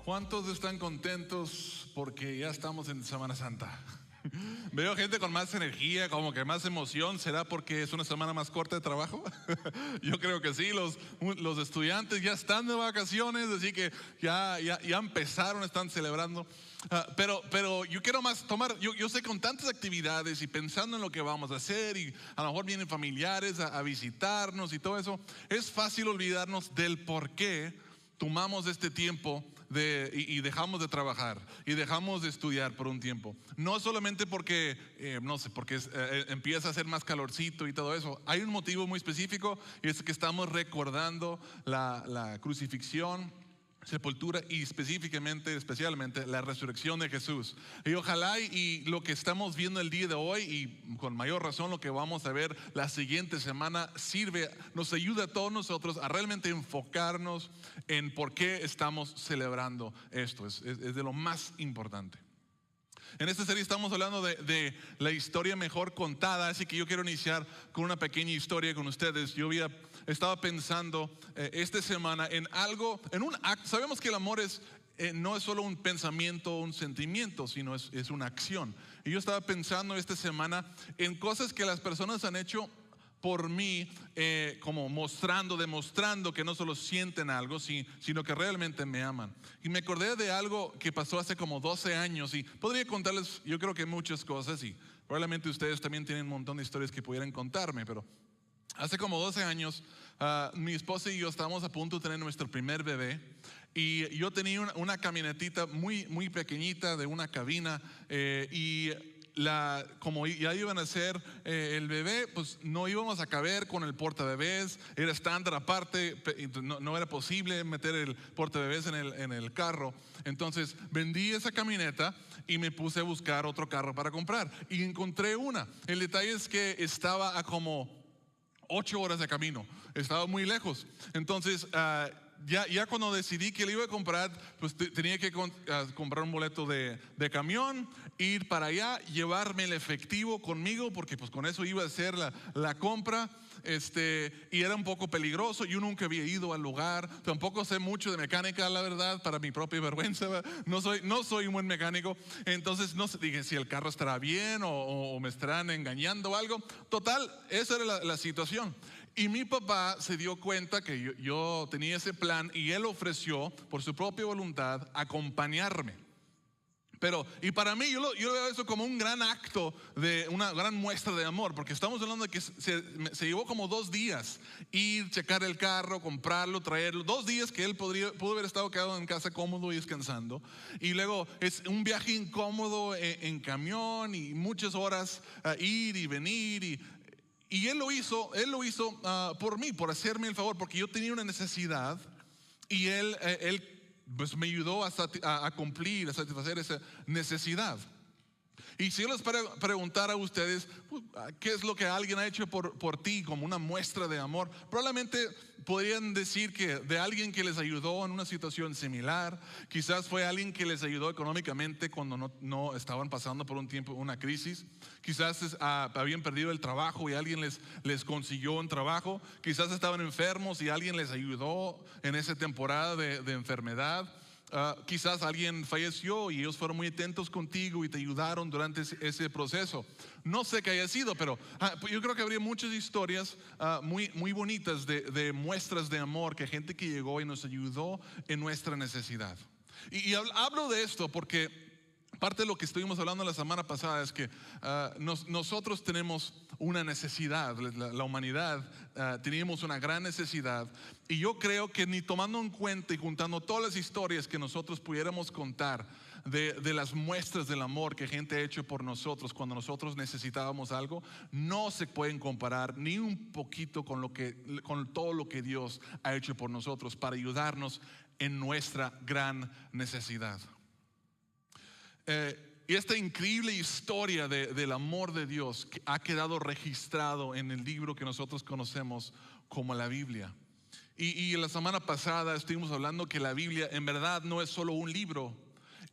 ¿Cuántos están contentos porque ya estamos en Semana Santa? Veo gente con más energía, como que más emoción. ¿Será porque es una semana más corta de trabajo? Yo creo que sí. Los estudiantes ya están de vacaciones, así que ya empezaron, están celebrando. Pero yo quiero más tomar, yo sé, con tantas actividades y pensando en lo que vamos a hacer, y a lo mejor vienen familiares a visitarnos y todo eso, es fácil olvidarnos del por qué tomamos este tiempo y dejamos de trabajar y dejamos de estudiar por un tiempo. No solamente porque, no sé, porque empieza a hacer más calorcito y todo eso. Hay un motivo muy específico, y es que estamos recordando la crucifixión, sepultura y especialmente la resurrección de Jesús. Y ojalá y lo que estamos viendo el día de hoy, y con mayor razón lo que vamos a ver la siguiente semana, nos ayuda a todos nosotros a realmente enfocarnos en por qué estamos celebrando esto. Es de lo más importante. En esta serie estamos hablando de la historia mejor contada, así que yo quiero iniciar con una pequeña historia con ustedes. Yo estaba pensando esta semana en algo, en un acto. Sabemos que el amor no es solo un pensamiento o un sentimiento, sino es una acción. Y yo estaba pensando esta semana en cosas que las personas han hecho por mí, como demostrando que no solo sienten algo, sino que realmente me aman. Y me acordé de algo que pasó hace como 12 años, y podría contarles, yo creo que muchas cosas, y probablemente ustedes también tienen un montón de historias que pudieran contarme, pero hace como 12 años, mi esposa y yo estábamos a punto de tener nuestro primer bebé. Y yo tenía una camionetita muy, muy pequeñita, de una cabina, como ya iban a ser el bebé, pues no íbamos a caber con el portabebés. Era estándar aparte, no era posible meter el portabebés en el carro. Entonces vendí esa camioneta y me puse a buscar otro carro para comprar, y encontré una. El detalle es que estaba a como 8 horas de camino, estaba muy lejos. Entonces ya cuando decidí que le iba a comprar, pues tenía que comprar un boleto de camión, ir para allá, llevarme el efectivo conmigo, porque pues con eso iba a hacer la compra. Y era un poco peligroso. Yo nunca había ido al lugar, tampoco sé mucho de mecánica, la verdad, para mi propia vergüenza. No soy un buen mecánico. Entonces no sé, dije si el carro estará bien o me estarán engañando o algo. Total, esa era la situación. Y mi papá se dio cuenta que yo tenía ese plan, y él ofreció por su propia voluntad acompañarme. Y para mí, yo veo eso como un gran acto, una gran muestra de amor, porque estamos hablando de que se llevó como 2 días ir, checar el carro, comprarlo, traerlo. 2 días que él pudo haber estado quedado en casa cómodo y descansando. Y luego es un viaje incómodo en camión, y muchas horas ir y venir. Y él lo hizo por mí, por hacerme el favor, porque yo tenía una necesidad, y él pues me ayudó a cumplir, a satisfacer esa necesidad. Y si yo les preguntara a ustedes, ¿qué es lo que alguien ha hecho por ti como una muestra de amor? Probablemente podrían decir que de alguien que les ayudó en una situación similar. Quizás fue alguien que les ayudó económicamente cuando no estaban pasando por un tiempo, una crisis. Quizás habían perdido el trabajo y alguien les consiguió un trabajo. Quizás estaban enfermos y alguien les ayudó en esa temporada de enfermedad. Quizás alguien falleció y ellos fueron muy atentos contigo y te ayudaron durante ese proceso. No sé qué haya sido, pero yo creo que habría muchas historias muy, muy bonitas de muestras de amor, que gente que llegó y nos ayudó en nuestra necesidad. Y hablo de esto porque parte de lo que estuvimos hablando la semana pasada es que nosotros tenemos una necesidad. La humanidad teníamos una gran necesidad, y yo creo que ni tomando en cuenta y juntando todas las historias que nosotros pudiéramos contar de las muestras del amor que gente ha hecho por nosotros cuando nosotros necesitábamos algo, no se pueden comparar ni un poquito con todo lo que Dios ha hecho por nosotros para ayudarnos en nuestra gran necesidad. Y esta increíble historia del amor de Dios que ha quedado registrado en el libro que nosotros conocemos como la Biblia. Y la semana pasada estuvimos hablando que la Biblia en verdad no es solo un libro,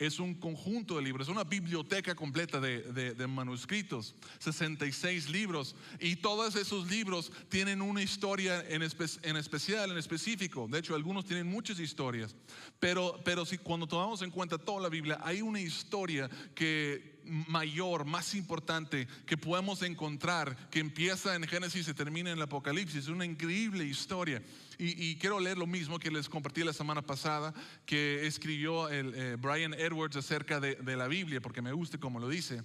es un conjunto de libros, es una biblioteca completa de manuscritos, 66 libros, y todos esos libros tienen una historia en especial, en específico. De hecho, algunos tienen muchas historias, pero si cuando tomamos en cuenta toda la Biblia, hay una historia mayor, más importante, que podemos encontrar, que empieza en Génesis y termina en el Apocalipsis. Es una increíble historia. Y quiero leer lo mismo que les compartí la semana pasada, que escribió Brian Edwards acerca de la Biblia, porque me gusta como lo dice.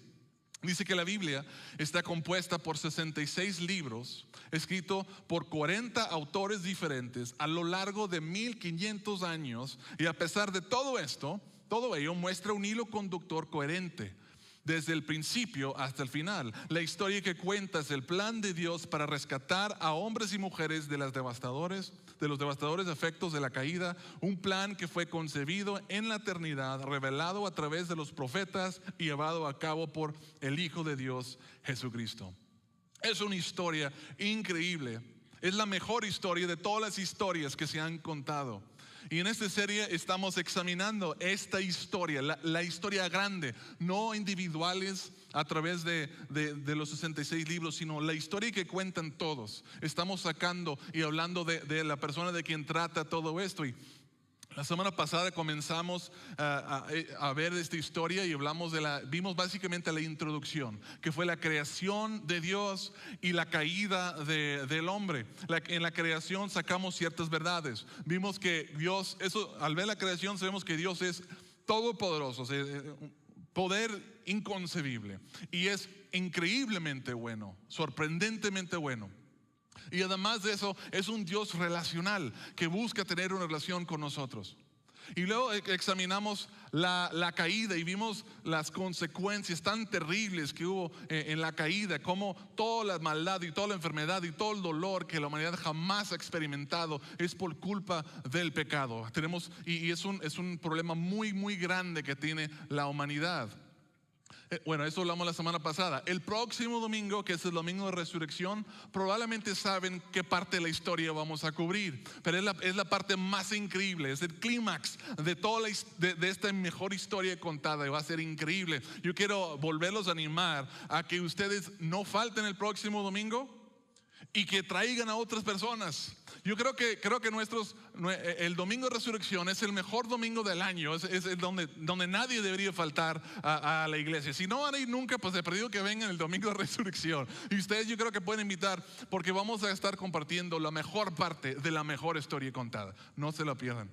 Dice que la Biblia está compuesta por 66 libros, escrito por 40 autores diferentes a lo largo de 1500 años, y a pesar de todo esto, todo ello muestra un hilo conductor coherente desde el principio hasta el final. La historia que cuenta es el plan de Dios para rescatar a hombres y mujeres de los devastadores efectos de la caída, un plan que fue concebido en la eternidad, revelado a través de los profetas y llevado a cabo por el Hijo de Dios, Jesucristo. Es una historia increíble. Es la mejor historia de todas las historias que se han contado. Y en esta serie estamos examinando esta historia, la historia grande, no individuales a través de los 66 libros, sino la historia que cuentan todos. Estamos sacando y hablando de la persona de quien trata todo esto. Y la semana pasada comenzamos a ver esta historia y vimos básicamente la introducción, que fue la creación de Dios y la caída del hombre. En la creación sacamos ciertas verdades. Vimos que Dios, al ver la creación sabemos que Dios es todopoderoso, o sea, poder inconcebible, y es increíblemente bueno, sorprendentemente bueno. Y además de eso, es un Dios relacional que busca tener una relación con nosotros. Y luego examinamos la caída y vimos las consecuencias tan terribles que hubo en la caída, como toda la maldad y toda la enfermedad y todo el dolor que la humanidad jamás ha experimentado es por culpa del pecado. Y es un problema muy, muy grande que tiene la humanidad. Bueno, eso hablamos la semana pasada. El próximo domingo, que es el domingo de resurrección, probablemente saben qué parte de la historia vamos a cubrir, pero es la parte más increíble, es el clímax de toda de esta mejor historia contada, y va a ser increíble. Yo quiero volverlos a animar a que ustedes no falten el próximo domingo y que traigan a otras personas. Yo creo que el domingo de resurrección es el mejor domingo del año, es donde nadie debería faltar a la iglesia. Si no van a ir nunca, pues he pedido que vengan el domingo de resurrección. Y ustedes yo creo que pueden invitar, porque vamos a estar compartiendo la mejor parte de la mejor historia contada. No se la pierdan.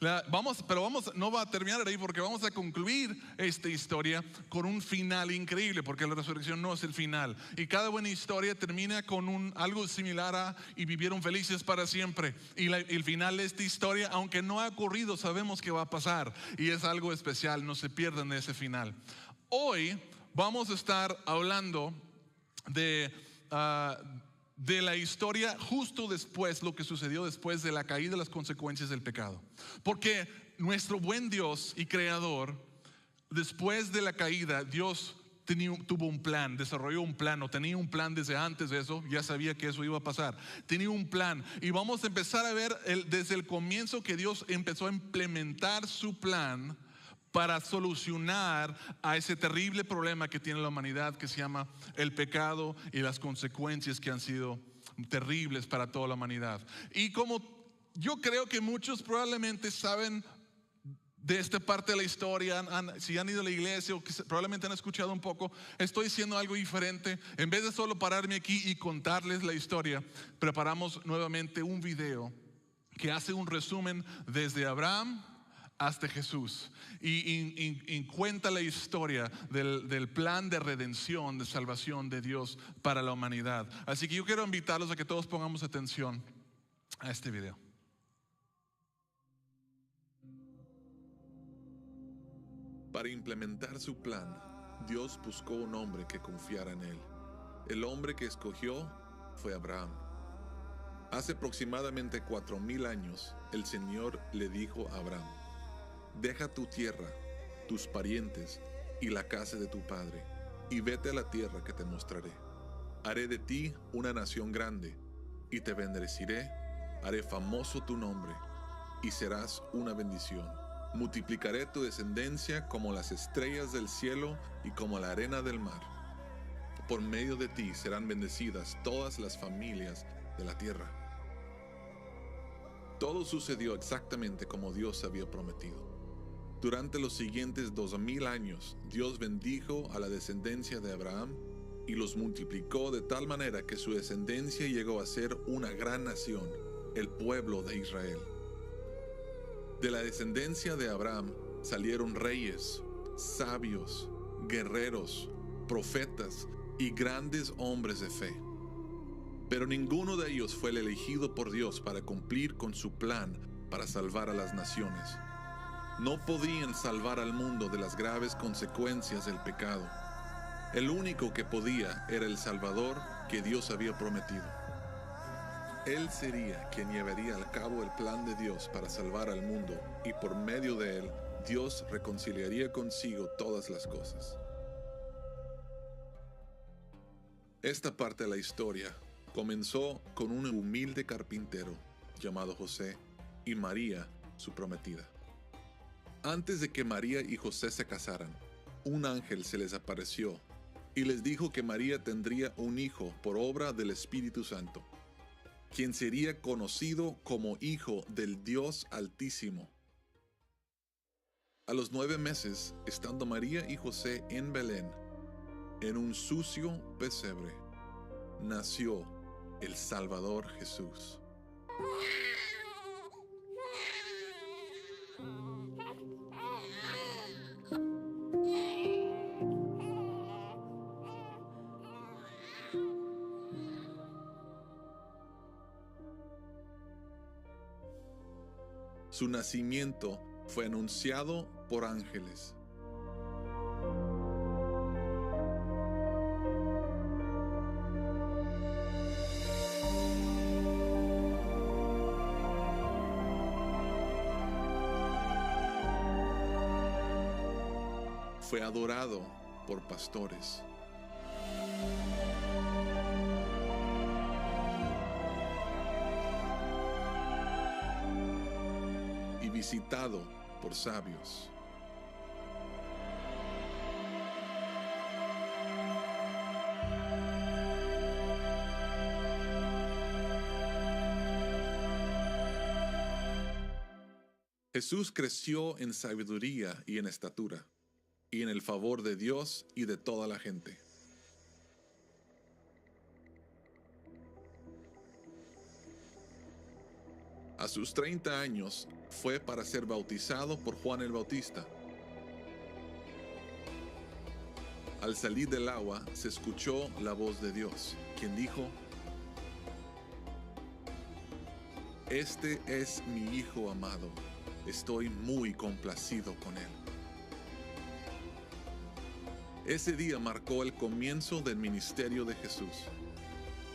No va a terminar ahí, porque vamos a concluir esta historia con un final increíble, porque la resurrección no es el final. Y cada buena historia termina con algo similar a "y vivieron felices para siempre". Y el final de esta historia, aunque no ha ocurrido, sabemos que va a pasar. Y es algo especial, no se pierdan de ese final. Hoy vamos a estar hablando de la historia justo después, lo que sucedió después de la caída y las consecuencias del pecado. Porque nuestro buen Dios y creador, después de la caída, Dios tuvo un plan, desarrolló un plan, o tenía un plan desde antes de eso, ya sabía que eso iba a pasar. Tenía un plan, y vamos a empezar a ver desde el comienzo que Dios empezó a implementar su plan para solucionar a ese terrible problema que tiene la humanidad, que se llama el pecado y las consecuencias que han sido terribles para toda la humanidad. Y como yo creo que muchos probablemente saben de esta parte de la historia, si han ido a la iglesia o que probablemente han escuchado un poco, estoy haciendo algo diferente. En vez de solo pararme aquí y contarles la historia, preparamos nuevamente un video que hace un resumen desde Abraham hasta Jesús, y cuenta la historia del plan de redención, de salvación de Dios para la humanidad. Así que yo quiero invitarlos a que todos pongamos atención a este video. Para implementar su plan, Dios buscó un hombre que confiara en él. El hombre que escogió fue Abraham. Hace aproximadamente 4000 años, el Señor le dijo a Abraham: "Deja tu tierra, tus parientes y la casa de tu padre, y vete a la tierra que te mostraré. Haré de ti una nación grande, y te bendeciré, haré famoso tu nombre, y serás una bendición. multiplicaré tu descendencia como las estrellas del cielo y como la arena del mar. Por medio de ti serán bendecidas todas las familias de la tierra. Todo sucedió exactamente como Dios había prometido. Durante los siguientes 2000 años, Dios bendijo a la descendencia de Abraham y los multiplicó de tal manera que su descendencia llegó a ser una gran nación, el pueblo de Israel. De la descendencia de Abraham salieron reyes, sabios, guerreros, profetas y grandes hombres de fe. Pero ninguno de ellos fue el elegido por Dios para cumplir con su plan para salvar a las naciones. No podían salvar al mundo de las graves consecuencias del pecado. El único que podía era el Salvador que Dios había prometido. Él sería quien llevaría a cabo el plan de Dios para salvar al mundo, y por medio de él, Dios reconciliaría consigo todas las cosas. Esta parte de la historia comenzó con un humilde carpintero llamado José y María, su prometida. Antes de que María y José se casaran, un ángel se les apareció y les dijo que María tendría un hijo por obra del Espíritu Santo, quien sería conocido como Hijo del Dios Altísimo. A los 9 meses, estando María y José en Belén, en un sucio pesebre, nació el Salvador Jesús. Su nacimiento fue anunciado por ángeles. Fue adorado por pastores. Y visitado por sabios. Jesús creció en sabiduría y en estatura, y en el favor de Dios y de toda la gente. A sus 30 años fue para ser bautizado por Juan el Bautista. Al salir del agua se escuchó la voz de Dios, quien dijo: "Este es mi Hijo amado, estoy muy complacido con él". Ese día marcó el comienzo del ministerio de Jesús.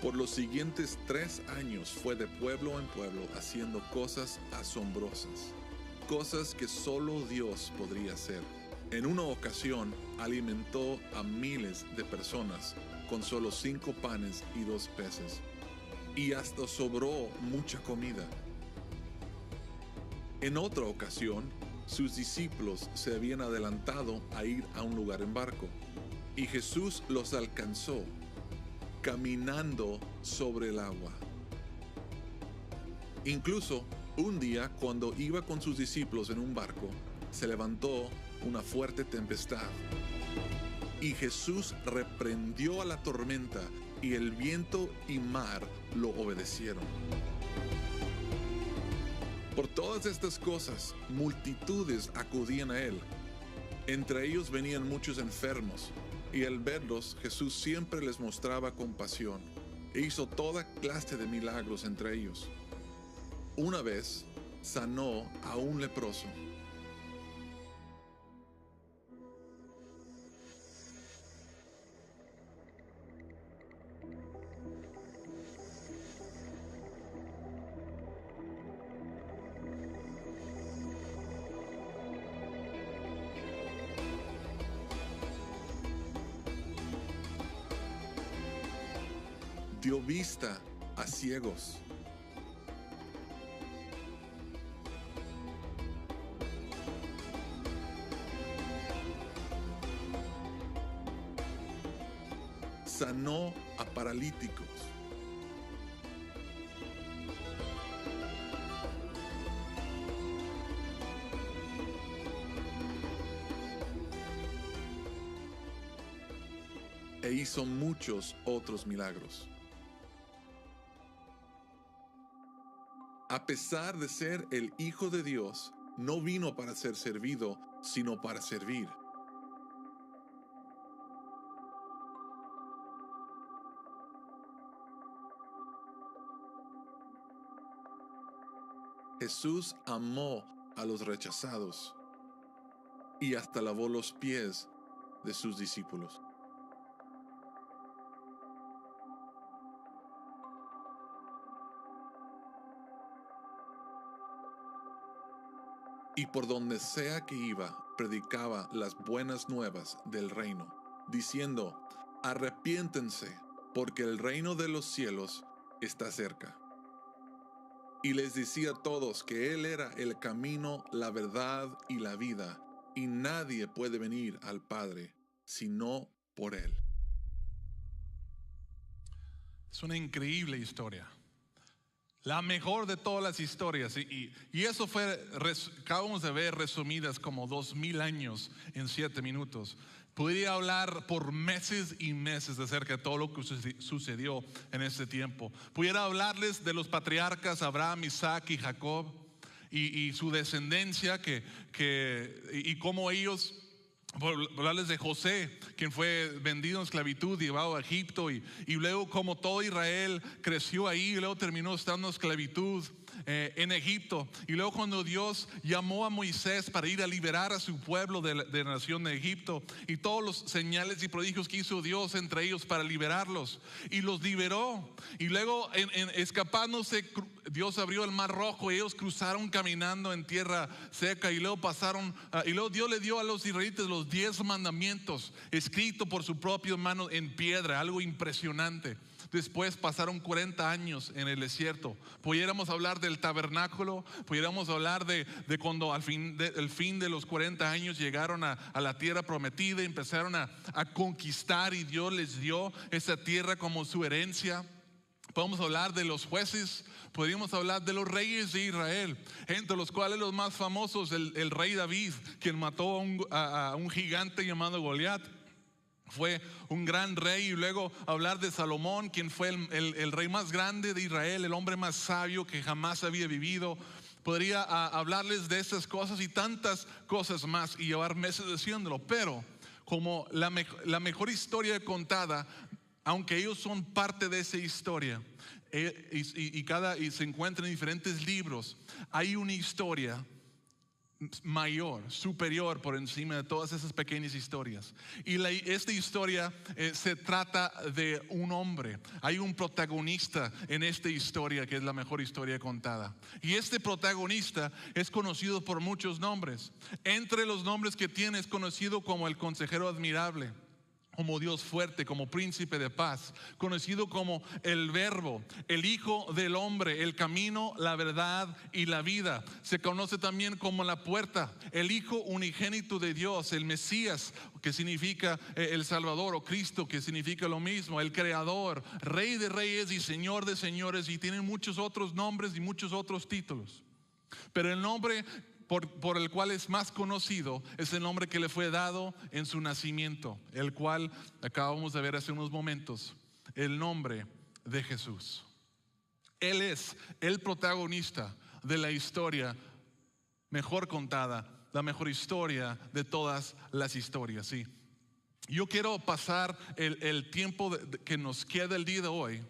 Por los siguientes 3 años fue de pueblo en pueblo haciendo cosas asombrosas, cosas que solo Dios podría hacer. En una ocasión alimentó a miles de personas con solo 5 panes y 2 peces, y hasta sobró mucha comida. En otra ocasión, sus discípulos se habían adelantado a ir a un lugar en barco, y Jesús los alcanzó caminando sobre el agua. Incluso un día, cuando iba con sus discípulos en un barco, se levantó una fuerte tempestad, y Jesús reprendió a la tormenta, y el viento y mar lo obedecieron. Por todas estas cosas, multitudes acudían a él. Entre ellos venían muchos enfermos, y al verlos, Jesús siempre les mostraba compasión e hizo toda clase de milagros entre ellos. Una vez sanó a un leproso. Dio vista a ciegos. sanó a paralíticos. E hizo muchos otros milagros. A pesar de ser el Hijo de Dios, no vino para ser servido, sino para servir. Jesús amó a los rechazados y hasta lavó los pies de sus discípulos. Y por donde sea que iba, predicaba las buenas nuevas del reino, diciendo: arrepiéntense, porque el reino de los cielos está cerca. Y les decía a todos que Él era el camino, la verdad y la vida, y nadie puede venir al Padre sino por Él. Es una increíble historia. La mejor de todas las historias. Y eso fue, acabamos de ver resumidas como 2000 años en 7 minutos. Podría hablar por meses y meses acerca de todo lo que sucedió en ese tiempo. Pudiera hablarles de los patriarcas Abraham, Isaac y Jacob y su descendencia y cómo ellos, hablarles de José, quien fue vendido en esclavitud y llevado a Egipto, y luego como todo Israel creció ahí y luego terminó estando en esclavitud en Egipto, y luego cuando Dios llamó a Moisés para ir a liberar a su pueblo de la nación de Egipto, y todos los señales y prodigios que hizo Dios entre ellos para liberarlos, y los liberó, y luego escapándose Dios abrió el mar rojo y ellos cruzaron caminando en tierra seca, y luego pasaron y luego Dios le dio a los israelitas los 10 mandamientos escritos por su propia mano en piedra, algo impresionante. Después pasaron 40 años en el desierto. Pudiéramos hablar del tabernáculo, pudiéramos hablar de cuando el fin de los 40 años llegaron a la tierra prometida y empezaron a conquistar, y Dios les dio esa tierra como su herencia. Podemos hablar de los jueces, podríamos hablar de los reyes de Israel, entre los cuales los más famosos, el rey David, quien mató a un gigante llamado Goliat. Fue un gran rey. Y luego hablar de Salomón, quien fue el rey más grande de Israel, el hombre más sabio que jamás había vivido. Podría hablarles de esas cosas y tantas cosas más y llevar meses diciéndolo, pero como la mejor historia contada, aunque ellos son parte de esa historia y se encuentran en diferentes libros, hay una historia mayor, superior por encima de todas esas pequeñas historias. Y esta historia se trata de un hombre. Hay un protagonista en esta historia que es la mejor historia contada. Y este protagonista es conocido por muchos nombres. Entre los nombres que tiene es conocido como el consejero admirable, como Dios fuerte, como príncipe de paz, conocido como el Verbo, el Hijo del Hombre, el camino, la verdad y la vida. Se conoce también como la puerta, el Hijo unigénito de Dios, el Mesías, que significa el Salvador, o Cristo, que significa lo mismo, el Creador, Rey de reyes y Señor de señores, y tiene muchos otros nombres y muchos otros títulos. Pero el nombre por el cual es más conocido es el nombre que le fue dado en su nacimiento, el cual acabamos de ver hace unos momentos, el nombre de Jesús. Él es el protagonista de la historia mejor contada, la mejor historia de todas las historias, ¿sí? Yo quiero pasar el tiempo que nos queda el día de hoy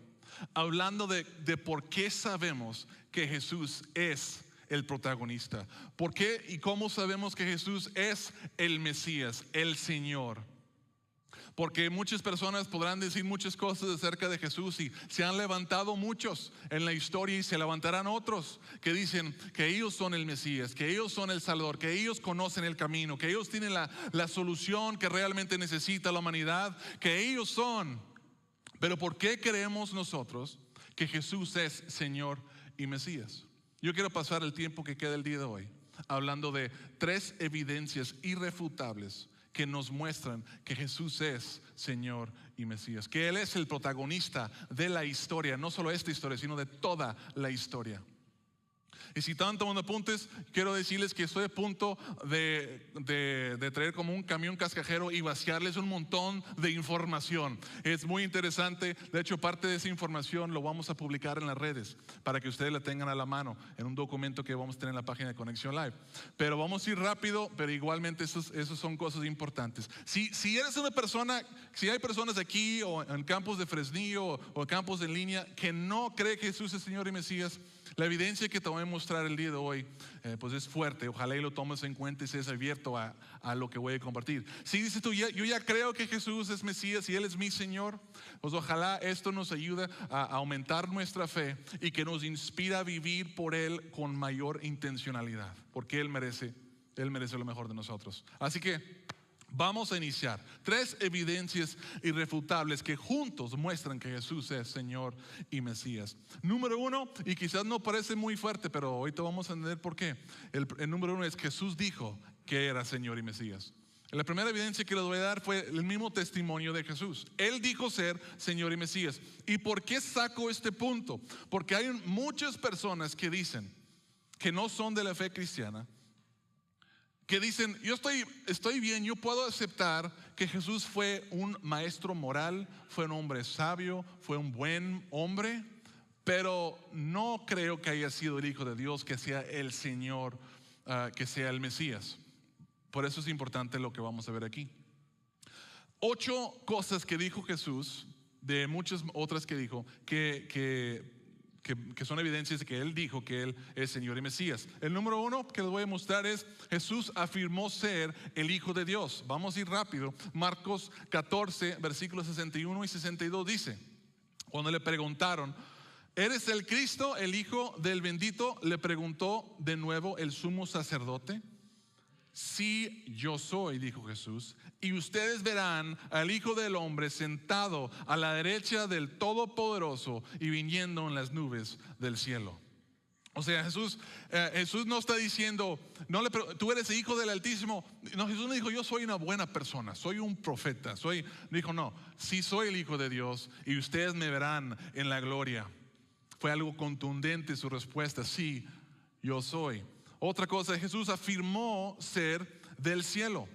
hablando de por qué sabemos que Jesús es el protagonista. ¿Por qué y cómo sabemos que Jesús es el Mesías, el Señor? Porque muchas personas podrán decir muchas cosas acerca de Jesús, y se han levantado muchos en la historia y se levantarán otros que dicen que ellos son el Mesías, que ellos son el Salvador, que ellos conocen el camino, que ellos tienen la solución que realmente necesita la humanidad, que ellos son. Pero ¿por qué creemos nosotros que Jesús es Señor y Mesías? Yo quiero pasar el tiempo que queda el día de hoy hablando de 3 evidencias irrefutables que nos muestran que Jesús es Señor y Mesías, que Él es el protagonista de la historia, no solo esta historia, sino de toda la historia. Y si están tomando apuntes, quiero decirles que estoy a punto de traer como un camión cascajero y vaciarles un montón de información. Es muy interesante. De hecho, parte de esa información lo vamos a publicar en las redes para que ustedes la tengan a la mano en un documento que vamos a tener en la página de Conexión Live. Pero vamos a ir rápido, pero igualmente esos son cosas importantes. Si eres una persona, si hay personas aquí o en campos de Fresnillo o campos en línea que no cree que Jesús es Señor y Mesías, la evidencia que te voy a mostrar el día de hoy pues es fuerte. Ojalá y lo tomes en cuenta y seas abierto a lo que voy a compartir. Si dices tú, yo ya creo que Jesús es Mesías y Él es mi Señor, pues ojalá esto nos ayude a aumentar nuestra fe y que nos inspira a vivir por Él con mayor intencionalidad, porque Él merece lo mejor de nosotros. Así que vamos a iniciar 3 evidencias irrefutables que juntos muestran que Jesús es Señor y Mesías. Número 1, y quizás no parece muy fuerte, pero ahorita vamos a entender por qué. El número 1 es que Jesús dijo que era Señor y Mesías. La primera evidencia que les voy a dar fue el mismo testimonio de Jesús. Él dijo ser Señor y Mesías. ¿Y por qué saco este punto? Porque hay muchas personas que dicen que no son de la fe cristiana, que dicen, yo estoy bien, yo puedo aceptar que Jesús fue un maestro moral, fue un hombre sabio, fue un buen hombre, pero no creo que haya sido el Hijo de Dios, que sea el Señor, que sea el Mesías. Por eso es importante lo que vamos a ver aquí. 8 cosas que dijo Jesús, de muchas otras que dijo, que son evidencias de que Él dijo que Él es Señor y Mesías. El número 1 que les voy a mostrar es: Jesús afirmó ser el Hijo de Dios. Vamos a ir rápido. Marcos 14, versículos 61 y 62 dice, cuando le preguntaron, ¿eres el Cristo, el Hijo del bendito?, le preguntó de nuevo el sumo sacerdote. Sí, yo soy, dijo Jesús, y ustedes verán al Hijo del Hombre sentado a la derecha del Todopoderoso y viniendo en las nubes del cielo. O sea, Jesús no está diciendo, tú eres el Hijo del Altísimo. No, Jesús no dijo, yo soy una buena persona, soy un profeta. Dijo, no, sí soy el Hijo de Dios y ustedes me verán en la gloria. Fue algo contundente su respuesta, sí, yo soy. Otra cosa, Jesús afirmó ser del cielo.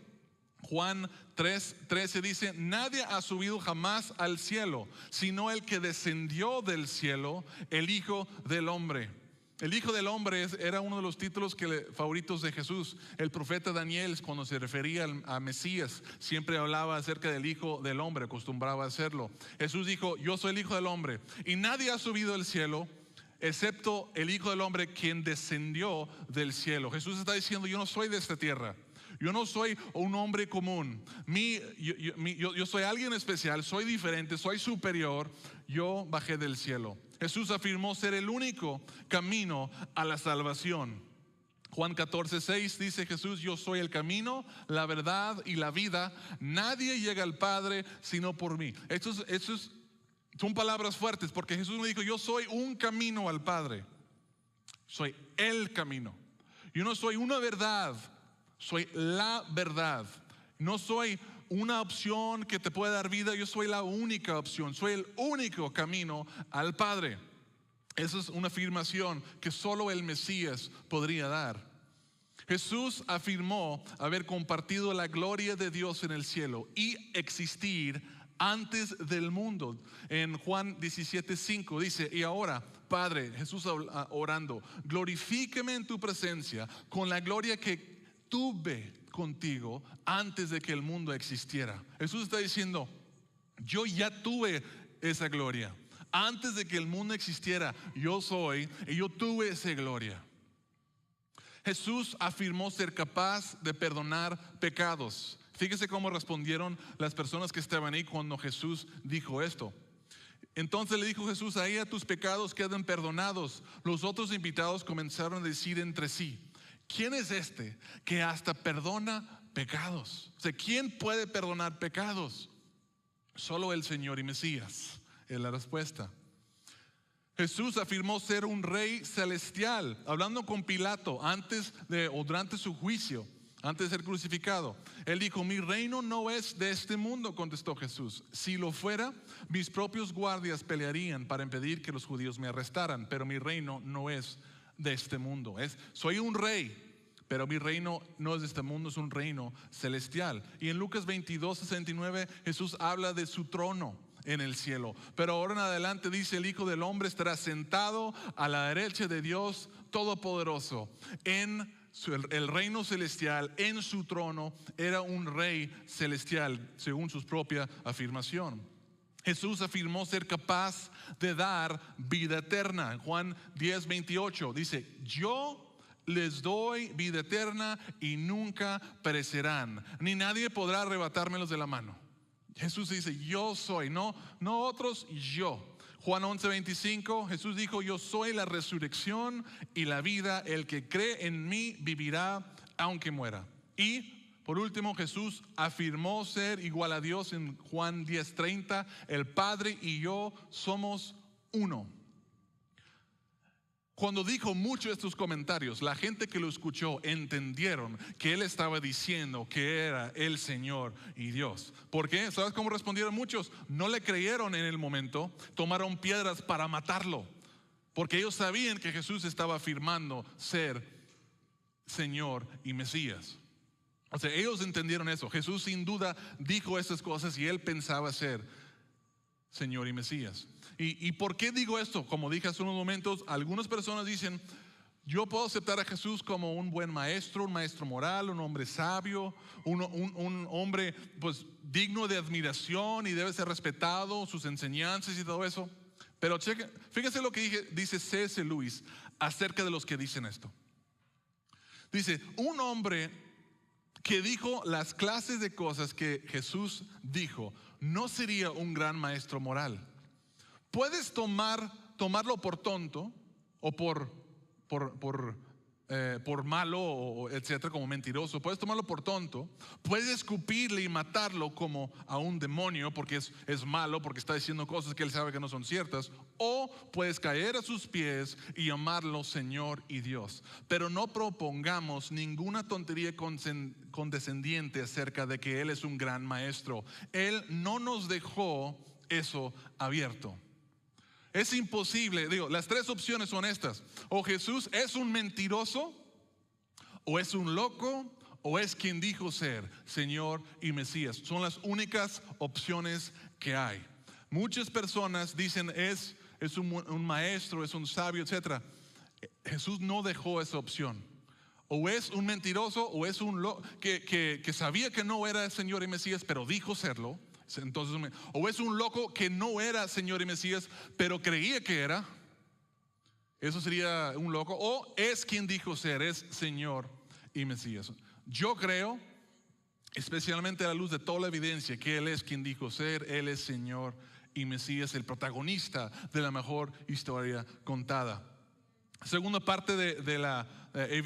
Juan 3:13 dice, nadie ha subido jamás al cielo, sino el que descendió del cielo, el Hijo del Hombre. El Hijo del Hombre era uno de los títulos favoritos de Jesús. El profeta Daniel, cuando se refería a Mesías, siempre hablaba acerca del Hijo del Hombre, acostumbraba a hacerlo. Jesús dijo, yo soy el Hijo del Hombre, y nadie ha subido al cielo, excepto el Hijo del Hombre, quien descendió del cielo. Jesús está diciendo, yo no soy de esta tierra, yo no soy un hombre común, yo soy alguien especial, soy diferente, soy superior, yo bajé del cielo. Jesús afirmó ser el único camino a la salvación. Juan 14:6 dice Jesús, yo soy el camino, la verdad y la vida, nadie llega al Padre sino por mí. Son palabras fuertes, porque Jesús me dijo, yo soy un camino al Padre, soy el camino. Yo no soy una verdad, soy la verdad. No soy una opción que te puede dar vida, yo soy la única opción, soy el único camino al Padre. Esa es una afirmación que solo el Mesías podría dar. Jesús afirmó haber compartido la gloria de Dios en el cielo y existir antes del mundo. En Juan 17:5 dice, y ahora, Padre, Jesús orando, glorifíqueme en tu presencia con la gloria que tuve contigo antes de que el mundo existiera. Jesús está diciendo, yo ya tuve esa gloria. Antes de que el mundo existiera, yo soy y yo tuve esa gloria. Jesús afirmó ser capaz de perdonar pecados. Fíjese cómo respondieron las personas que estaban ahí cuando Jesús dijo esto. Entonces le dijo Jesús, ahí a tus pecados quedan perdonados. Los otros invitados comenzaron a decir entre sí, ¿quién es este que hasta perdona pecados? O sea, ¿quién puede perdonar pecados? Solo el Señor y Mesías, es la respuesta. Jesús afirmó ser un rey celestial, hablando con Pilato antes de o durante su juicio. antes de ser crucificado. Él dijo: mi reino no es de este mundo, contestó Jesús. Si lo fuera, mis propios guardias pelearían para impedir que los judíos me arrestaran, pero mi reino no es de este mundo. Soy un rey, pero mi reino no es de este mundo, es un reino celestial. Y en Lucas 22:69 Jesús habla de su trono en el cielo. Pero ahora en adelante dice: el Hijo del Hombre estará sentado a la derecha de Dios Todopoderoso. En el reino celestial, en su trono, era un rey celestial, según su propia afirmación. Jesús afirmó ser capaz de dar vida eterna. En Juan 10:28 dice: yo les doy vida eterna y nunca perecerán, ni nadie podrá arrebatármelos de la mano. Jesús dice: yo soy, no otros, yo. Juan 11:25, Jesús dijo: yo soy la resurrección y la vida, el que cree en mí vivirá aunque muera. Y por último, Jesús afirmó ser igual a Dios en Juan 10:30, el Padre y yo somos uno. Cuando dijo muchos de estos comentarios, la gente que lo escuchó entendieron que él estaba diciendo que era el Señor y Dios. ¿Por qué? ¿Sabes cómo respondieron muchos? No le creyeron en el momento, tomaron piedras para matarlo, porque ellos sabían que Jesús estaba afirmando ser Señor y Mesías. O sea, ellos entendieron eso. Jesús sin duda dijo esas cosas y él pensaba ser Señor y Mesías. ¿Y por qué digo esto? Como dije hace unos momentos, algunas personas dicen: yo puedo aceptar a Jesús como un buen maestro, un maestro moral, un hombre sabio, un hombre pues digno de admiración y debe ser respetado, sus enseñanzas y todo eso. Pero fíjense lo que dice C.S. Lewis acerca de los que dicen esto. Dice: un hombre que dijo las clases de cosas que Jesús dijo no sería un gran maestro moral. Puedes tomarlo por tonto o por malo, o etcétera, como mentiroso. Puedes tomarlo por tonto, puedes escupirle y matarlo como a un demonio porque es malo, porque está diciendo cosas que él sabe que no son ciertas, o puedes caer a sus pies y llamarlo Señor y Dios. Pero no propongamos ninguna tontería condescendiente acerca de que él es un gran maestro. Él no nos dejó eso abierto. Es imposible, las tres opciones son estas: o Jesús es un mentiroso, o es un loco, o es quien dijo ser Señor y Mesías. Son las únicas opciones que hay. Muchas personas dicen es un maestro, es un sabio, etc. Jesús no dejó esa opción. O es un mentiroso, o es un loco que sabía que no era Señor y Mesías, pero dijo serlo. Entonces, o es un loco que no era Señor y Mesías, pero creía que era. Eso sería un loco. O es quien dijo ser, es Señor y Mesías. Yo creo, especialmente a la luz de toda la evidencia, que Él es quien dijo ser. Él es Señor y Mesías, el protagonista de la mejor historia contada. Segunda parte de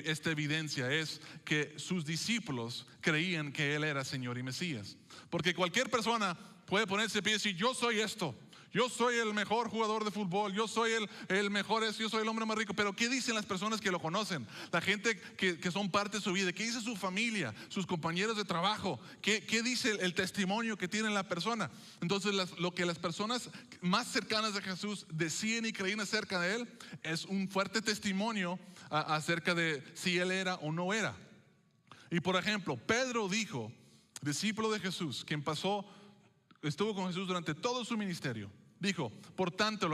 esta evidencia es que sus discípulos creían que Él era Señor y Mesías. Porque cualquier persona puede ponerse de pie y decir: yo soy esto, yo soy el mejor jugador de fútbol, yo soy el mejor, yo soy el hombre más rico. Pero ¿qué dicen las personas que lo conocen? La gente que son parte de su vida. ¿Qué dice su familia, sus compañeros de trabajo? ¿Qué dice el testimonio que tiene la persona? Entonces lo que las personas más cercanas a Jesús decían y creían acerca de Él es un fuerte testimonio acerca de si Él era o no era. Y por ejemplo, Pedro dijo, discípulo de Jesús, quien estuvo con Jesús durante todo su ministerio, dijo: por tanto,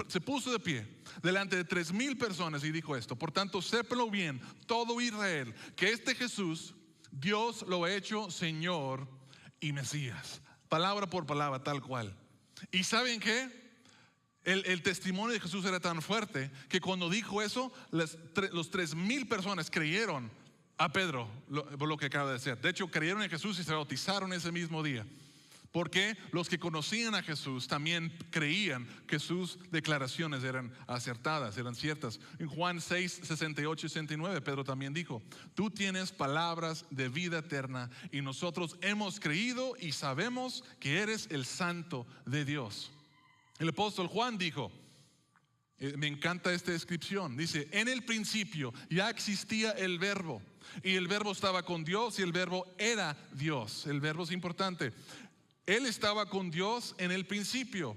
se puso de pie delante de 3,000 personas y dijo esto: por tanto, sépalo bien todo Israel, que este Jesús Dios lo ha hecho Señor y Mesías. Palabra por palabra, tal cual. ¿Y saben qué? El testimonio de Jesús era tan fuerte que cuando dijo eso, los 3,000 personas creyeron a Pedro por lo que acaba de decir. De hecho, creyeron en Jesús y se bautizaron ese mismo día. Porque los que conocían a Jesús también creían que sus declaraciones eran acertadas, eran ciertas. En Juan 6, 68 y 69, Pedro también dijo: tú tienes palabras de vida eterna y nosotros hemos creído y sabemos que eres el Santo de Dios. El apóstol Juan dijo, me encanta esta descripción, dice: en el principio ya existía el verbo, Y el verbo estaba con Dios y el verbo era Dios. El verbo es importante. Él estaba con Dios en el principio.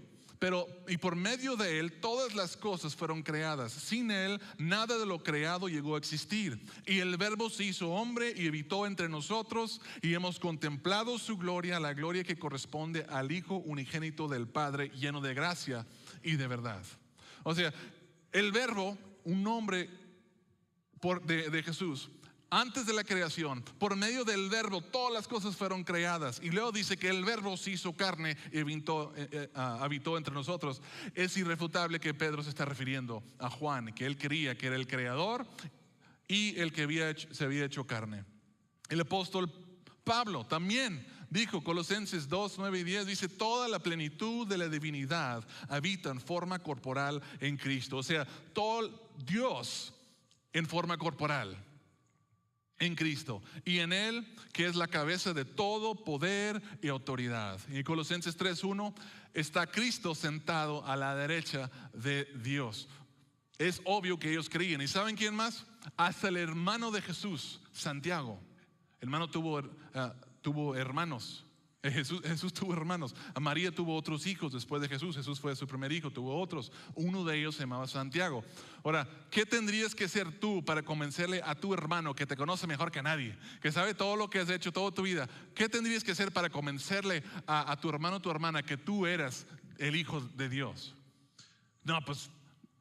Y por medio de Él todas las cosas fueron creadas. Sin Él nada de lo creado llegó a existir. Y el verbo se hizo hombre y habitó entre nosotros, y hemos contemplado su gloria, la gloria que corresponde al Hijo unigénito del Padre, lleno de gracia y de verdad. O sea, el verbo, un nombre de Jesús. Antes de la creación, por medio del verbo, todas las cosas fueron creadas. Y luego dice que el verbo se hizo carne y habitó entre nosotros. Es irrefutable que Pedro se está refiriendo a Juan, que él creía que era el creador y el que se había hecho carne. El apóstol Pablo también dijo, Colosenses 2, 9 y 10, dice: toda la plenitud de la divinidad habita en forma corporal en Cristo. O sea, todo Dios en forma corporal en Cristo, y en Él, que es la cabeza de todo poder y autoridad. Y en Colosenses 3:1 está Cristo sentado a la derecha de Dios. Es obvio que ellos creían. ¿Y saben quién más? Hasta el hermano de Jesús, Santiago. El hermano tuvo hermanos. Jesús tuvo hermanos. María tuvo otros hijos después de Jesús. Jesús fue su primer hijo, tuvo otros. Uno de ellos se llamaba Santiago. Ahora, ¿qué tendrías que ser tú para convencerle a tu hermano, que te conoce mejor que nadie, que sabe todo lo que has hecho toda tu vida? ¿Qué tendrías que hacer para convencerle a tu hermano o tu hermana que tú eras el Hijo de Dios? No, pues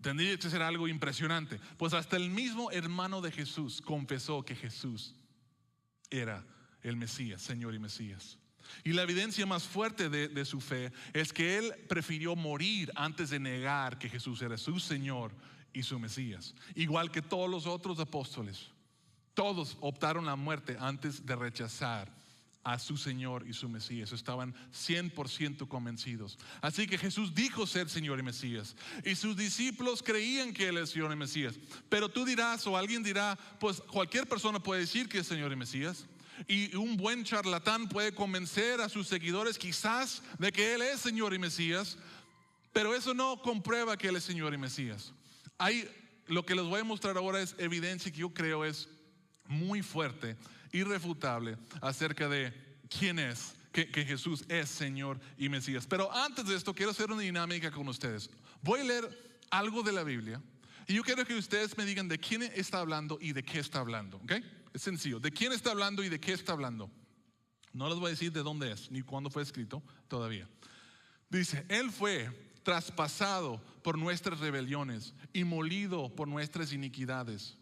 tendría que ser algo impresionante. Pues hasta el mismo hermano de Jesús confesó que Jesús era el Mesías, Señor y Mesías. Y la evidencia más fuerte de su fe es que él prefirió morir antes de negar que Jesús era su Señor y su Mesías. Igual que todos los otros apóstoles, todos optaron la muerte antes de rechazar a su Señor y su Mesías. Estaban 100% convencidos. Así que Jesús dijo ser Señor y Mesías, y sus discípulos creían que Él es Señor y Mesías. Pero tú dirás, o alguien dirá, pues cualquier persona puede decir que es Señor y Mesías. Y un buen charlatán puede convencer a sus seguidores quizás de que Él es Señor y Mesías, pero eso no comprueba que Él es Señor y Mesías. Lo que les voy a mostrar ahora es evidencia que yo creo es muy fuerte, irrefutable, acerca de quién es, que Jesús es Señor y Mesías. Pero antes de esto quiero hacer una dinámica con ustedes. Voy a leer algo de la Biblia y yo quiero que ustedes me digan de quién está hablando y de qué está hablando, ¿ok? Es sencillo, de quién está hablando y de qué está hablando. No les voy a decir de dónde es ni cuándo fue escrito todavía. Dice: Él fue traspasado por nuestras rebeliones y molido por nuestras iniquidades.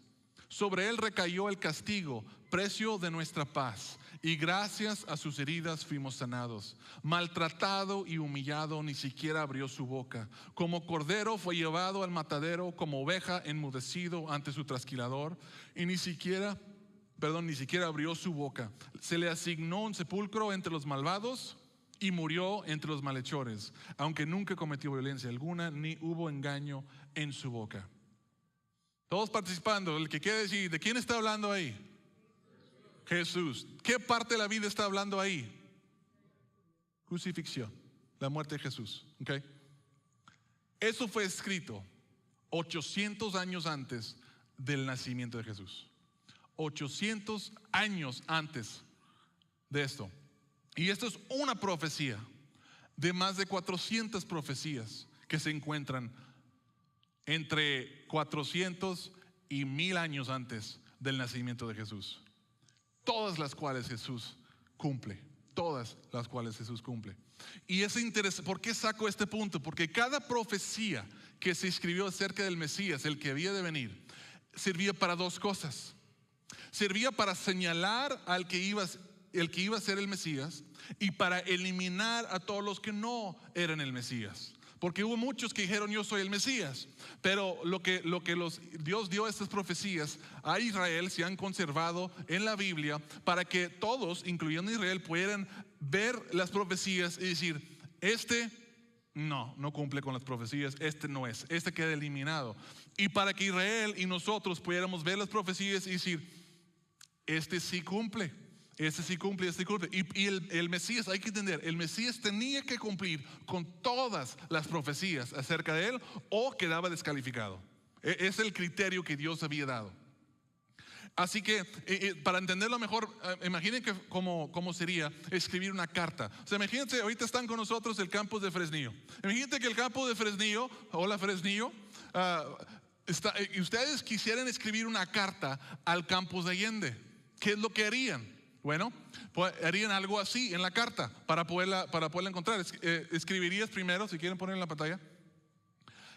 Sobre Él recayó el castigo, precio de nuestra paz, y gracias a sus heridas fuimos sanados. Maltratado y humillado, ni siquiera abrió su boca. Como cordero fue llevado al matadero, como oveja enmudecido ante su trasquilador, y ni siquiera abrió su boca. Se le asignó un sepulcro entre los malvados y murió entre los malhechores, aunque nunca cometió violencia alguna, ni hubo engaño en su boca. Todos participando. El que quiere decir, ¿de quién está hablando ahí? Jesús. ¿Qué parte de la vida está hablando ahí? Crucifixión, la muerte de Jesús. ¿Okay? Eso fue escrito 800 años antes del nacimiento de Jesús. 800 años antes de esto. Y esto es una profecía de más de 400 profecías que se encuentran entre 400 y 1000 años antes del nacimiento de Jesús. Todas las cuales Jesús cumple. Todas las cuales Jesús cumple. Y es interesante. ¿Por qué saco este punto? Porque cada profecía que se escribió acerca del Mesías, el que había de venir, servía para dos cosas. Servía para señalar al que iba a ser el Mesías, y para eliminar a todos los que no eran el Mesías. Porque hubo muchos que dijeron: yo soy el Mesías. Pero lo que Dios dio a estas profecías a Israel se han conservado en la Biblia, para que todos, incluyendo Israel, pudieran ver las profecías y decir: este no cumple con las profecías, este no es, este queda eliminado. Y para que Israel y nosotros pudiéramos ver las profecías y decir: este sí cumple, este sí cumple, este sí cumple. Y el Mesías, hay que entender, el Mesías tenía que cumplir con todas las profecías acerca de él, o quedaba descalificado. Es el criterio que Dios había dado. Así que para entenderlo mejor, imaginen que cómo sería escribir una carta. O sea, imagínense, ahorita están con nosotros el campus de Fresnillo. Imagínense que el campus de Fresnillo, hola Fresnillo, y ustedes quisieran escribir una carta al campus de Allende. ¿Qué es lo que harían? Bueno, pues harían algo así en la carta para poderla encontrar. Escribirías primero, si quieren poner en la pantalla.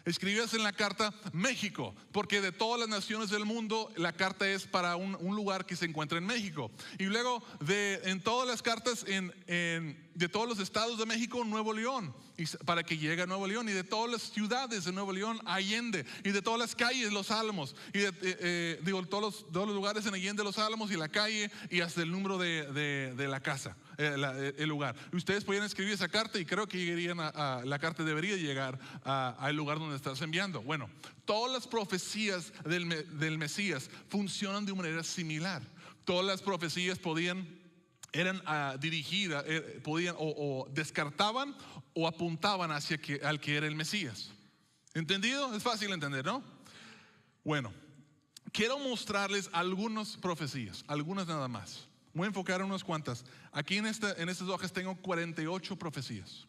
Escribías en la carta México, porque de todas las naciones del mundo la carta es para un lugar que se encuentra en México. Y luego en todas las cartas de todos los estados de México, Nuevo León, y para que llegue a Nuevo León, y de todas las ciudades de Nuevo León, Allende, y de todas las calles, Los Álamos, y de todos los lugares en Allende, Los Álamos, y la calle, y hasta el número de la casa, el lugar. Y ustedes podrían escribir esa carta y creo que llegarían la carta debería llegar al lugar donde estás enviando. Bueno, todas las profecías del Mesías funcionan de manera similar. Todas las profecías eran dirigidas, podían o descartaban o apuntaban hacia al que era el Mesías. ¿Entendido? Es fácil entender, ¿no? Bueno, quiero mostrarles algunas profecías, algunas nada más. Voy a enfocar en unas cuantas. Aquí en estas hojas tengo 48 profecías,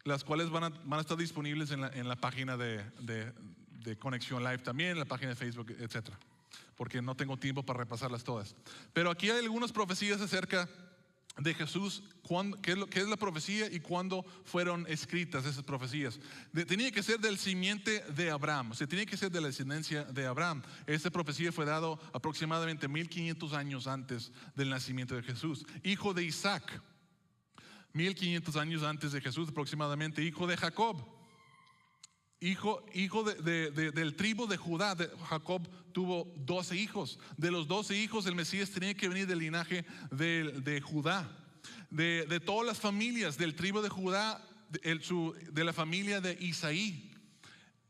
las cuales van a estar disponibles en la página de Conexión Live también, en la página de Facebook, etcétera, porque no tengo tiempo para repasarlas todas. Pero aquí hay algunas profecías acerca de Jesús, qué es la profecía y cuándo fueron escritas esas profecías. Tenía que ser del simiente de Abraham, o sea, tenía que ser de la descendencia de Abraham. Esta profecía fue dado aproximadamente 1500 años antes del nacimiento de Jesús. Hijo de Isaac, 1500 años antes de Jesús aproximadamente. Hijo de Jacob, hijo del tribu de Judá. Jacob tuvo 12 hijos. De los 12 hijos, el Mesías tenía que venir del linaje de Judá. De todas las familias del tribu de Judá, de la familia de Isaí.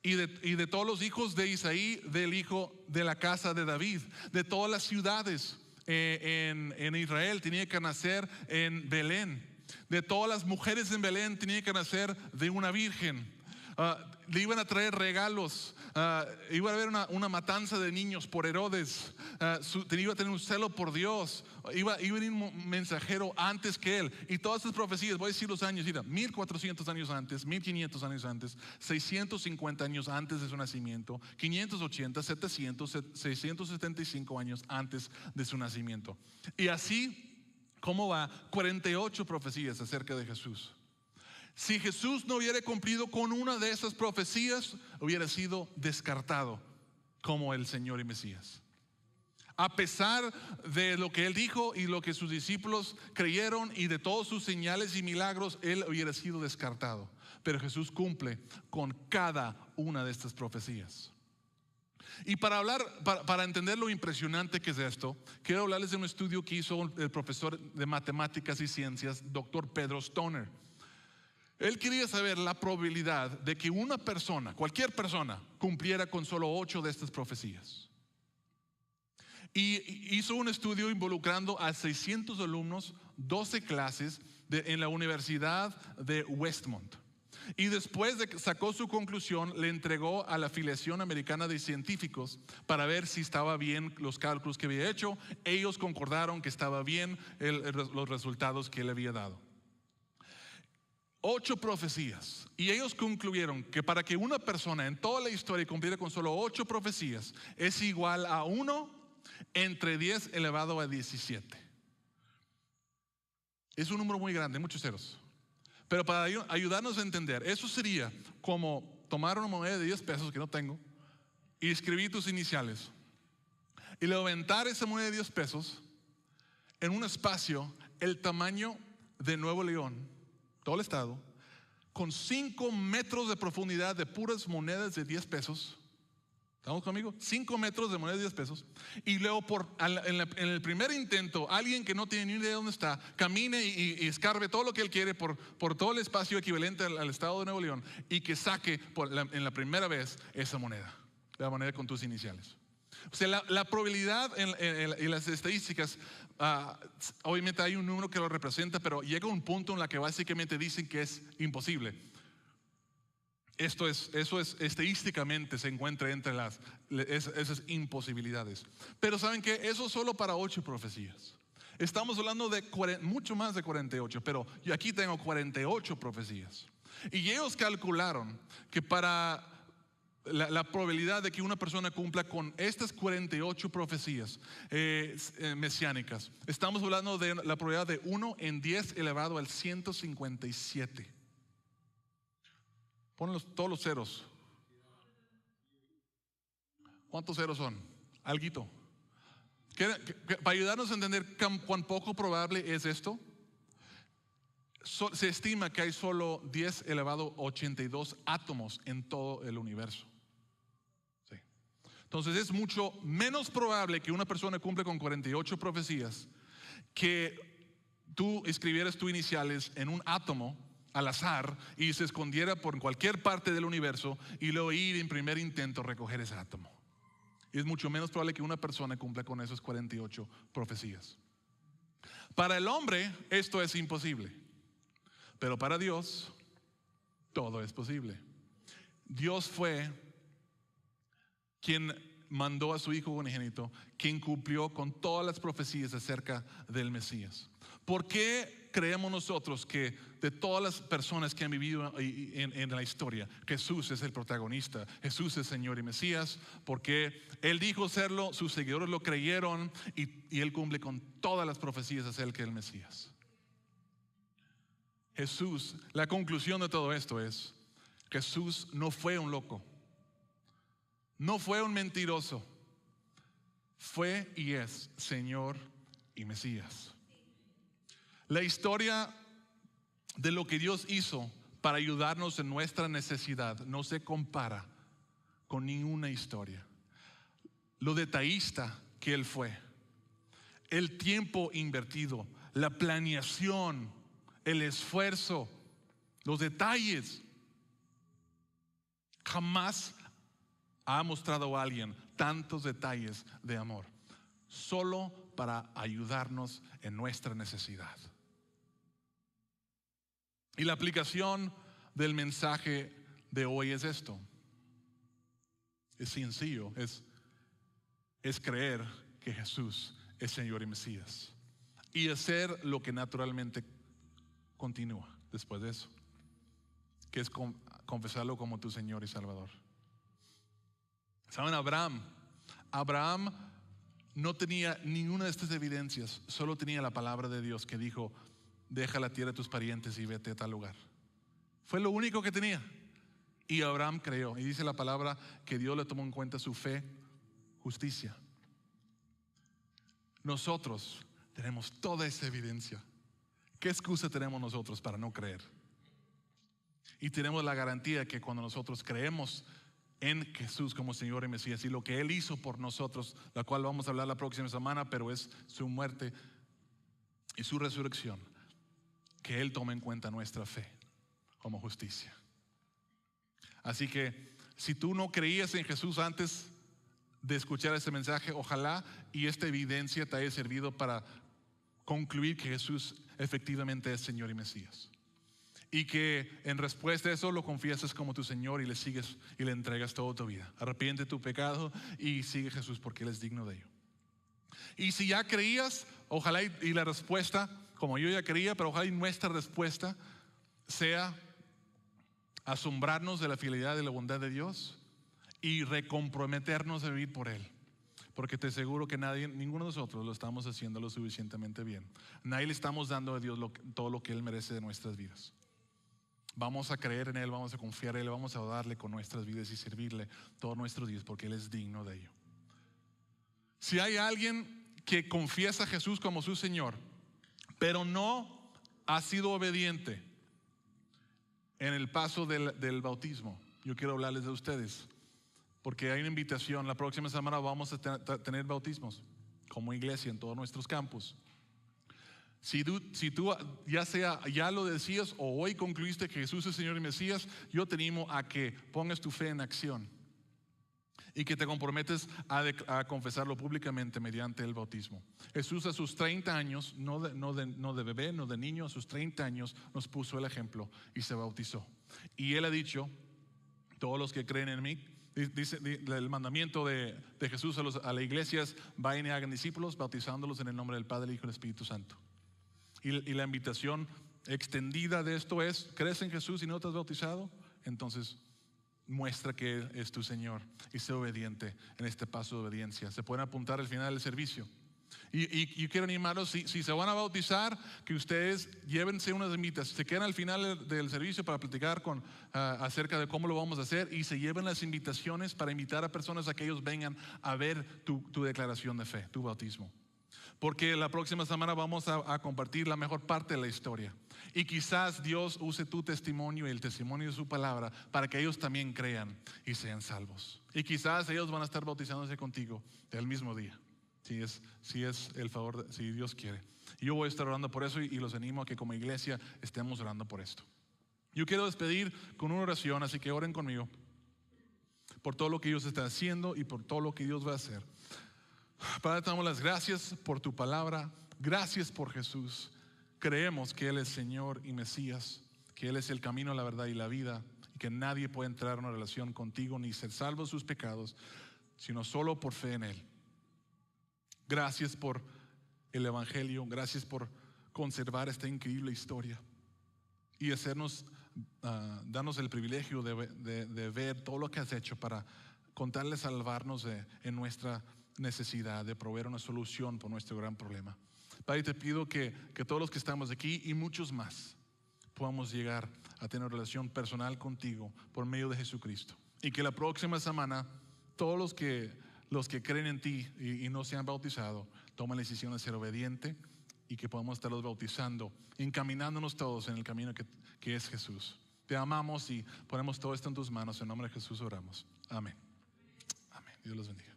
Y de todos los hijos de Isaí, del hijo de la casa de David. De todas las ciudades en Israel, tenía que nacer en Belén. De todas las mujeres en Belén, tenía que nacer de una virgen. Le iban a traer regalos, iba a haber una matanza de niños por Herodes, iba a tener un celo por Dios, iba a venir un mensajero antes que él. Y todas estas profecías, voy a decir los años, mira, 1400 años antes, 1500 años antes, 650 años antes de su nacimiento, 580, 700, 675 años antes de su nacimiento. Y así, ¿cómo va? 48 profecías acerca de Jesús. Si Jesús no hubiera cumplido con una de esas profecías, hubiera sido descartado como el Señor y Mesías. A pesar de lo que Él dijo y lo que sus discípulos creyeron y de todos sus señales y milagros, Él hubiera sido descartado. Pero Jesús cumple con cada una de estas profecías. Y para entender lo impresionante que es esto, quiero hablarles de un estudio que hizo el profesor de matemáticas y ciencias, Dr. Pedro Stoner. Él quería saber la probabilidad de que una persona, cualquier persona, cumpliera con solo 8 de estas profecías. Y hizo un estudio involucrando a 600 alumnos, 12 clases en la Universidad de Westmont. Y después de que sacó su conclusión, le entregó a la Afiliación Americana de Científicos para ver si estaba bien los cálculos que había hecho. Ellos concordaron que estaba bien los resultados que él había dado. 8 profecías, y ellos concluyeron que para que una persona en toda la historia cumpliera con solo 8 profecías es igual a 1 entre 10 elevado a 17. Es un número muy grande, muchos ceros. Pero para ayudarnos a entender, eso sería como tomar una moneda de 10 pesos que no tengo y escribir tus iniciales y levantar esa moneda de 10 pesos en un espacio el tamaño de Nuevo León, todo el estado, con 5 metros de profundidad de puras monedas de 10 pesos. ¿Estamos conmigo? 5 metros de monedas de 10 pesos. Y luego en el primer intento, alguien que no tiene ni idea de dónde está, camine y escarbe todo lo que él quiere por todo el espacio equivalente al estado de Nuevo León y que saque en la primera vez esa moneda, la moneda con tus iniciales. O sea, la probabilidad en las estadísticas, obviamente hay un número que lo representa, pero llega un punto en la que básicamente dicen que es imposible. Eso es estadísticamente se encuentra entre esas imposibilidades. Pero ¿saben qué? Eso es solo para 8 profecías. Estamos hablando de mucho más de 48, pero yo aquí tengo 48 profecías. Y ellos calcularon que para la probabilidad de que una persona cumpla con estas 48 profecías mesiánicas, estamos hablando de la probabilidad de 1 en 10 elevado al 157. Pon todos los ceros. ¿Cuántos ceros son? Alguito. Para ayudarnos a entender cuán poco probable es esto, se estima que hay solo 10 elevado a 82 átomos en todo el universo. Sí. Entonces es mucho menos probable que una persona cumpla con 48 profecías que tú escribieras tus iniciales en un átomo al azar y se escondiera por cualquier parte del universo y luego ir en primer intento recoger ese átomo. Y es mucho menos probable que una persona cumpla con esas 48 profecías. Para el hombre esto es imposible, pero para Dios todo es posible. Dios fue quien mandó a su Hijo unigénito, quien cumplió con todas las profecías acerca del Mesías. ¿Por qué creemos nosotros que de todas las personas que han vivido en la historia, Jesús es el protagonista, Jesús es Señor y Mesías? Porque Él dijo serlo, sus seguidores lo creyeron y Él cumple con todas las profecías acerca del Mesías. Jesús, la conclusión de todo esto es: Jesús no fue un loco, no fue un mentiroso, fue y es Señor y Mesías. La historia de lo que Dios hizo para ayudarnos en nuestra necesidad no se compara con ninguna historia. Lo detallista que Él fue, el tiempo invertido, la planeación, el esfuerzo, los detalles. Jamás ha mostrado a alguien tantos detalles de amor, solo para ayudarnos en nuestra necesidad. Y la aplicación del mensaje de hoy es esto. Es sencillo, es creer que Jesús es Señor y Mesías y hacer lo que naturalmente continúa después de eso, que es confesarlo como tu Señor y Salvador. ¿Saben? Abraham no tenía ninguna de estas evidencias, solo tenía la palabra de Dios que dijo: deja la tierra de tus parientes y vete a tal lugar. Fue lo único que tenía. Y Abraham creyó. Y dice la palabra que Dios le tomó en cuenta su fe, justicia. Nosotros tenemos toda esa evidencia. ¿Qué excusa tenemos nosotros para no creer? Y tenemos la garantía que cuando nosotros creemos en Jesús como Señor y Mesías y lo que Él hizo por nosotros, la cual vamos a hablar la próxima semana, pero es su muerte y su resurrección, que Él tome en cuenta nuestra fe como justicia. Así que si tú no creías en Jesús antes de escuchar este mensaje, ojalá y esta evidencia te haya servido para concluir que Jesús efectivamente es Señor y Mesías, y que en respuesta a eso lo confiesas como tu Señor y le sigues y le entregas toda tu vida. Arrepiente tu pecado y sigue a Jesús porque Él es digno de ello. Y si ya creías, ojalá y la respuesta, como yo ya creía, pero ojalá y nuestra respuesta sea asombrarnos de la fidelidad y la bondad de Dios y recomprometernos a vivir por Él. Porque te aseguro que ninguno de nosotros lo estamos haciendo lo suficientemente bien. Nadie le estamos dando a Dios todo lo que Él merece de nuestras vidas. Vamos a creer en Él, vamos a confiar en Él, vamos a darle con nuestras vidas y servirle todos nuestros días porque Él es digno de ello. Si hay alguien que confiesa a Jesús como su Señor, pero no ha sido obediente en el paso del bautismo, yo quiero hablarles de ustedes, porque hay una invitación. La próxima semana vamos a tener bautismos como iglesia en todos nuestros campus. Si tú ya lo decías o hoy concluiste que Jesús es Señor y Mesías, yo te animo a que pongas tu fe en acción y que te comprometes a confesarlo públicamente mediante el bautismo. Jesús a sus 30 años, no de bebé, no de niño, a sus 30 años nos puso el ejemplo y se bautizó. Y Él ha dicho Todos los que creen en mí, dice el mandamiento de Jesús a las iglesias: vayan y hagan discípulos, bautizándolos en el nombre del Padre, el Hijo y el Espíritu Santo. Y la invitación extendida de esto es: ¿crees en Jesús y no te has bautizado? Entonces muestra que Él es tu Señor y sé obediente en este paso de obediencia. Se pueden apuntar al final del servicio. Y quiero animarlos, si se van a bautizar, que ustedes llévense unas invitaciones, se quedan al final del servicio para platicar acerca de cómo lo vamos a hacer, y se lleven las invitaciones para invitar a personas a que ellos vengan a ver tu declaración de fe, tu bautismo. Porque la próxima semana vamos a compartir la mejor parte de la historia. Y quizás Dios use tu testimonio y el testimonio de su palabra para que ellos también crean y sean salvos. Y quizás ellos van a estar bautizándose contigo el mismo día, si es el favor, si Dios quiere. Y yo voy a estar orando por eso, y los animo a que como iglesia estemos orando por esto. Yo quiero despedir con una oración, así que oren conmigo por todo lo que Dios está haciendo y por todo lo que Dios va a hacer. Padre, te damos las gracias por tu palabra. Gracias por Jesús. Creemos que Él es Señor y Mesías, que Él es el camino, la verdad y la vida, y que nadie puede entrar en una relación contigo ni ser salvo de sus pecados, sino solo por fe en Él. Gracias por el Evangelio. Gracias por conservar esta increíble historia y hacernos, darnos el privilegio de ver todo lo que has hecho para contarle salvarnos en nuestra necesidad, de proveer una solución por nuestro gran problema. Padre, te pido que todos los que estamos aquí y muchos más podamos llegar a tener una relación personal contigo por medio de Jesucristo, y que la próxima semana todos los que creen en ti y no se han bautizado tomen la decisión de ser obediente, y que podamos estarlos bautizando, encaminándonos todos en el camino que es Jesús. Te amamos y ponemos todo esto en tus manos. En nombre de Jesús oramos. Amén. Amén. Dios los bendiga.